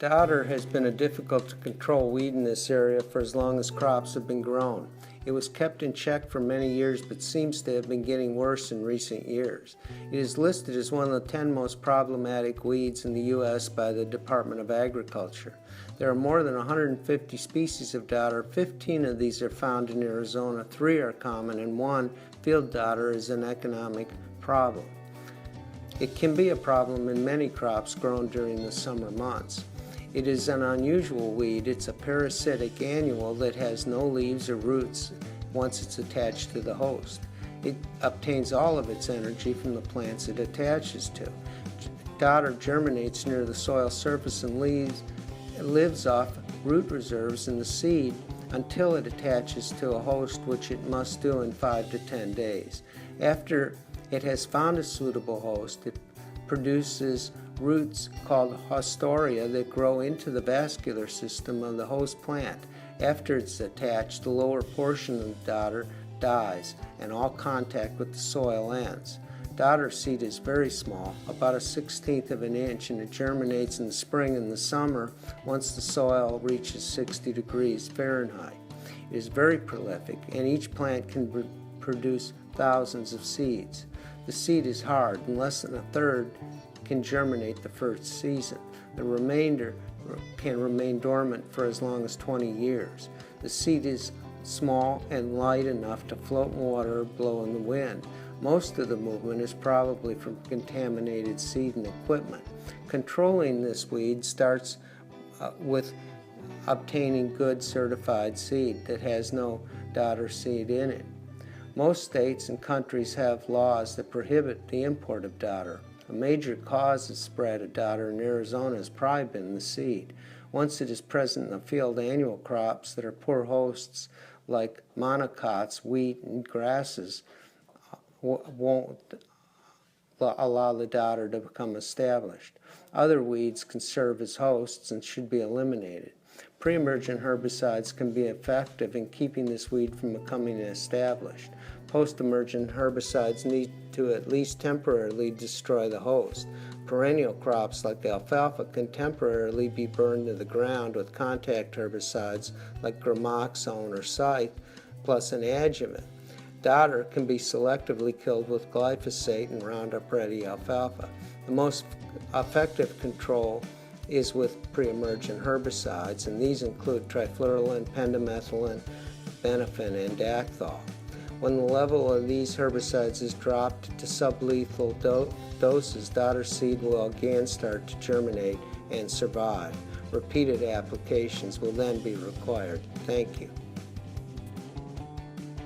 Dodder has been a difficult to control weed in this area for as long as crops have been grown. It was kept in check for many years but seems to have been getting worse in recent years. It is listed as one of the 10 most problematic weeds in the U.S. by the Department of Agriculture. There are more than 150 species of dodder. 15 of these are found in Arizona, 3 are common, and 1, field dodder, is an economic problem. It can be a problem in many crops grown during the summer months. It is an unusual weed. It's a parasitic annual that has no leaves or roots once it's attached to the host. It obtains all of its energy from the plants it attaches to. Dodder germinates near the soil surface and lives off root reserves in the seed until it attaches to a host, which it must do in 5 to 10 days. After it has found a suitable host, it produces roots called hostoria that grow into the vascular system of the host plant. After it's attached, the lower portion of the dodder dies and all contact with the soil ends. Dodder seed is very small, about 1/16 of an inch, and it germinates in the spring and the summer once the soil reaches 60 degrees Fahrenheit. It is very prolific, and each plant can produce thousands of seeds. The seed is hard, and less than a third can germinate the first season. The remainder can remain dormant for as long as 20 years. The seed is small and light enough to float in water or blow in the wind. Most of the movement is probably from contaminated seed and equipment. Controlling this weed starts with obtaining good certified seed that has no dodder seed in it. Most states and countries have laws that prohibit the import of dodder. A major cause of spread of dodder in Arizona has probably been the seed. Once it is present in the field, annual crops that are poor hosts like monocots, wheat, and grasses won't allow the dodder to become established. Other weeds can serve as hosts and should be eliminated. Pre-emergent herbicides can be effective in keeping this weed from becoming established. Post-emergent herbicides need to at least temporarily destroy the host. Perennial crops like alfalfa can temporarily be burned to the ground with contact herbicides like gramoxone or scythe, plus an adjuvant. Dodder can be selectively killed with glyphosate and Roundup Ready alfalfa. The most effective control is with pre-emergent herbicides, and these include trifluralin, pendimethalin, benephin, and dacthal. When the level of these herbicides is dropped to sublethal doses, dodder seed will again start to germinate and survive. Repeated applications will then be required. Thank you.